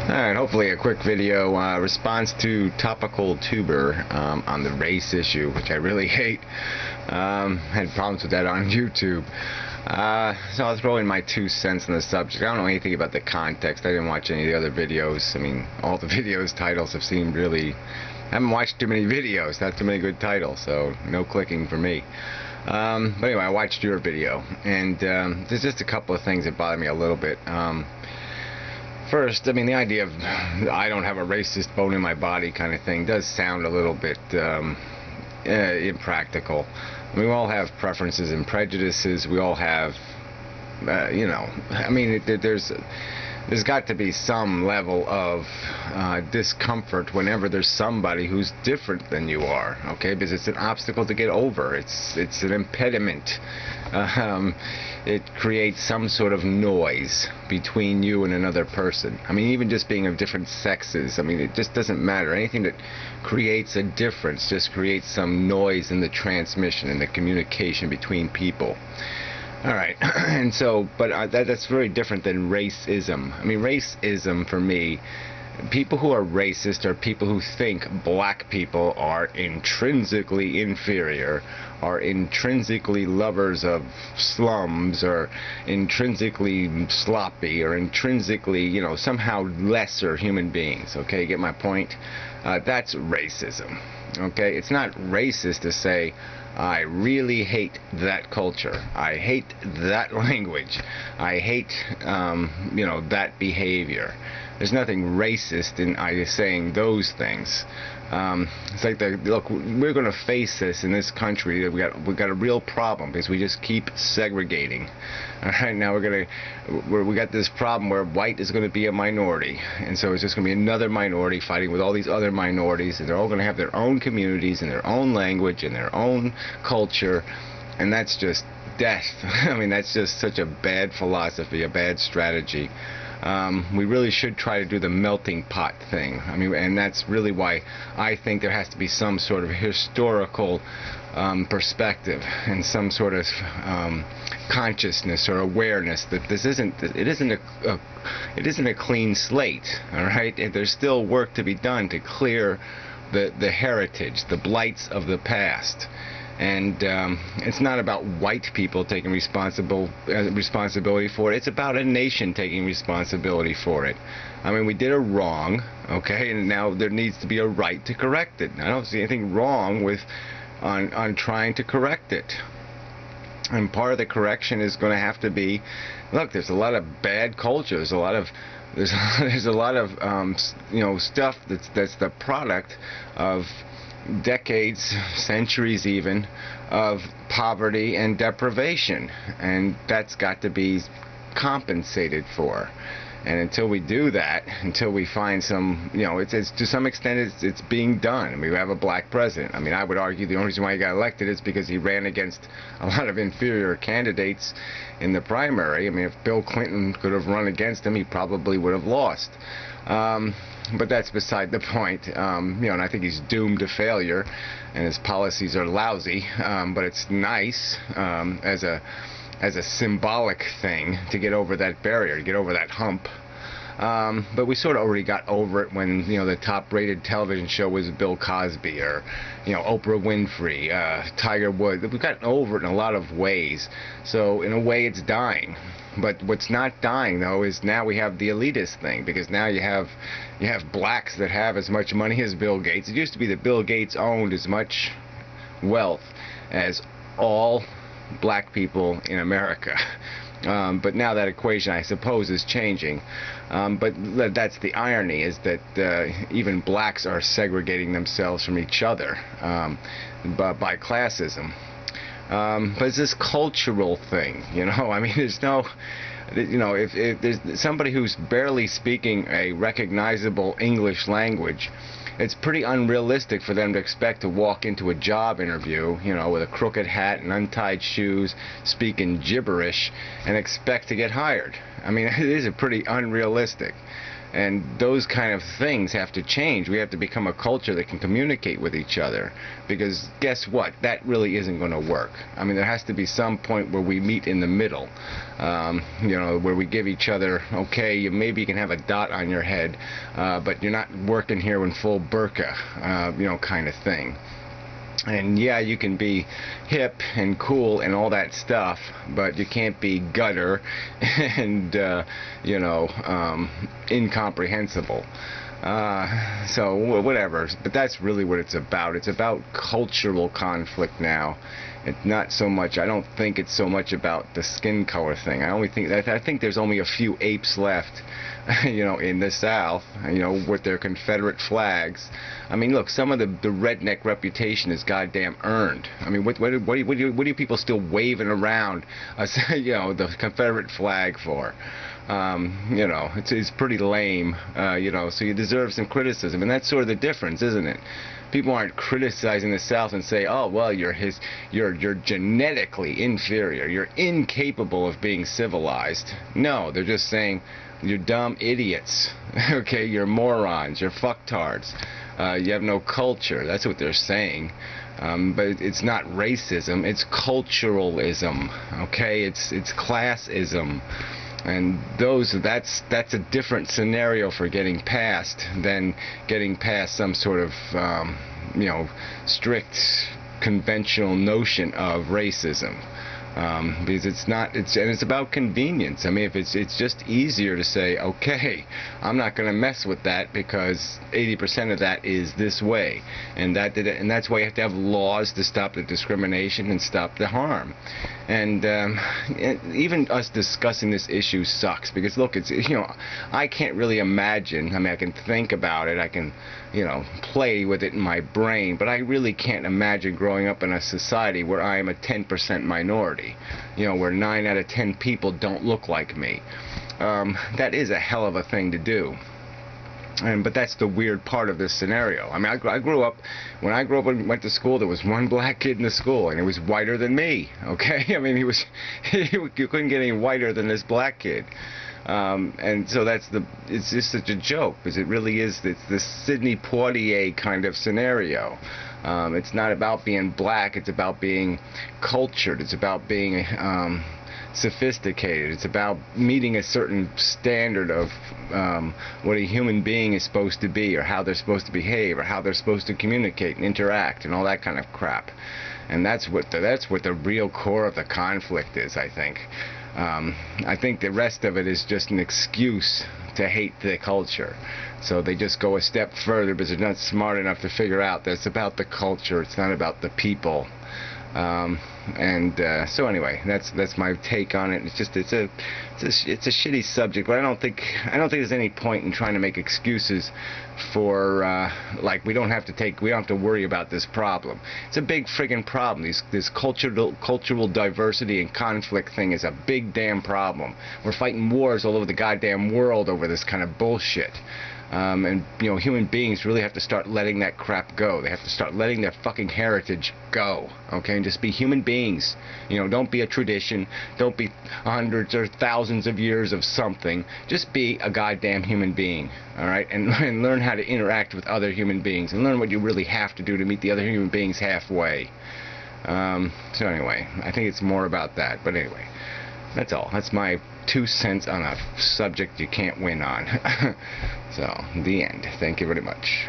Alright, hopefully a quick video response to Topical Tuber on the race issue, which I really hate. Had problems with that on YouTube. So I'll throw in my 2 cents on the subject. I don't know anything about the context. I didn't watch any of the other videos. I mean, all the videos titles have seemed really... I haven't watched too many videos, not too many good titles, so no clicking for me. But anyway, I watched your video, and there's just a couple of things that bother me a little bit. First, I mean, the idea of I don't have a racist bone in my body kind of thing does sound a little bit impractical. We all have preferences and prejudices. We all have, I mean, there's got to be some level of discomfort whenever there's somebody who's different than you are, okay? Because it's an obstacle to get over. It's an impediment. It creates some sort of noise between you and another person. I mean, even just being of different sexes, I mean, it just doesn't matter. Anything that creates a difference just creates some noise in the transmission and the communication between people. Alright, and so, but that's very different than racism. I mean, racism for me, people who are racist are people who think black people are intrinsically inferior, are intrinsically lovers of slums, or intrinsically sloppy, or intrinsically, somehow lesser human beings, okay? Get my point? That's racism, okay? It's not racist to say, I really hate that culture. I hate that language. I hate, that behavior. There's nothing racist in saying those things. It's like, look, we're going to face this in this country. We got a real problem because we just keep segregating. All right, now we got this problem where white is going to be a minority, and so it's just going to be another minority fighting with all these other minorities, and they're all going to have their own communities and their own language and their own culture, and that's just death. I mean, that's just such a bad philosophy, a bad strategy. We really should try to do the melting pot thing. I mean, and that's really why I think there has to be some sort of historical perspective and some sort of consciousness or awareness that it isn't a clean slate. All right, there's still work to be done to clear the heritage, the blights of the past. And it's not about white people taking responsibility for it. It's about a nation taking responsibility for it. I mean, we did a wrong, okay, and now there needs to be a right to correct it. I don't see anything wrong with on trying to correct it. And part of the correction is going to have to be, look, there's a lot of bad culture. There's a lot of stuff that's the product of decades, centuries even, of poverty and deprivation, and that's got to be compensated for. And until we do that, until we find some, it's to some extent it's being done. I mean, we have a black president. I mean, I would argue the only reason why he got elected is because he ran against a lot of inferior candidates in the primary. I mean, if Bill Clinton could have run against him, he probably would have lost. But that's beside the point. And I think he's doomed to failure, and his policies are lousy. But it's nice as a symbolic thing to get over that barrier, to get over that hump. But we sort of already got over it when the top-rated television show was Bill Cosby, or Oprah Winfrey, Tiger Woods. We've gotten over it in a lot of ways. So in a way, it's dying. But what's not dying, though, is now we have the elitist thing, because now you have blacks that have as much money as Bill Gates. It used to be that Bill Gates owned as much wealth as all black people in America. But now that equation, I suppose, is changing. But that's the irony, is that even blacks are segregating themselves from each other by classism. But it's this cultural thing, I mean, there's no, if there's somebody who's barely speaking a recognizable English language, it's pretty unrealistic for them to expect to walk into a job interview, with a crooked hat and untied shoes, speaking gibberish, and expect to get hired. I mean, it is pretty unrealistic. And those kind of things have to change. We have to become a culture that can communicate with each other, because guess what? That really isn't going to work. I mean, there has to be some point where we meet in the middle, where we give each other, okay, maybe you can have a dot on your head, but you're not working here in full burqa, kind of thing. And yeah, you can be hip and cool and all that stuff, but you can't be gutter and, incomprehensible. So whatever. But that's really what it's about. It's about cultural conflict now. It's not so much, I don't think it's so much about the skin color thing. I think there's only a few apes left, in the South, with their Confederate flags. I mean, look, some of the redneck reputation is goddamn earned. I mean, what are people still waving around, the Confederate flag for? It's pretty lame, so you deserve some criticism, and that's sort of the difference, isn't it? People aren't criticizing the South and say, oh, well, you're genetically inferior, you're incapable of being civilized. No, they're just saying, you're dumb idiots, okay, you're morons, you're fucktards, you have no culture. That's what they're saying. But it's not racism, it's culturalism, okay, it's classism. And that's a different scenario for getting past than getting past some sort of strict conventional notion of racism. Because it's about convenience. I mean, if it's just easier to say, okay, I'm not going to mess with that because 80% of that is this way, and that's why you have to have laws to stop the discrimination and stop the harm. And even us discussing this issue sucks, because look, I can't really imagine. I mean, I can think about it, I can play with it in my brain, but I really can't imagine growing up in a society where I am a 10% minority, where 9 out of 10 people don't look like me. That is a hell of a thing to do. But that's the weird part of this scenario. I mean, when I grew up and went to school, there was one black kid in the school, and he was whiter than me, okay? I mean, you couldn't get any whiter than this black kid. And so it's just such a joke, because it really is, it's the Sidney Poitier kind of scenario. It's not about being black, it's about being cultured, it's about being sophisticated, it's about meeting a certain standard of what a human being is supposed to be, or how they're supposed to behave, or how they're supposed to communicate and interact, and all that kind of crap. And that's what the real core of the conflict is, I think. I think the rest of it is just an excuse to hate the culture. So they just go a step further because they're not smart enough to figure out that it's about the culture, it's not about the people. So anyway, that's my take on it. It's a shitty subject, but I don't think there's any point in trying to make excuses for like we don't have to worry about this problem. It's a big friggin' problem. This cultural diversity and conflict thing is a big damn problem. We're fighting wars all over the goddamn world over this kind of bullshit. And human beings really have to start letting that crap go. They have to start letting their fucking heritage go, okay, and just be human beings. Don't be a tradition, don't be hundreds or thousands of years of something. Just be a goddamn human being, alright, and learn how to interact with other human beings, and learn what you really have to do to meet the other human beings halfway. So anyway, I think it's more about that, but anyway, that's all. That's my 2 cents on a subject you can't win on. So, the end. Thank you very much.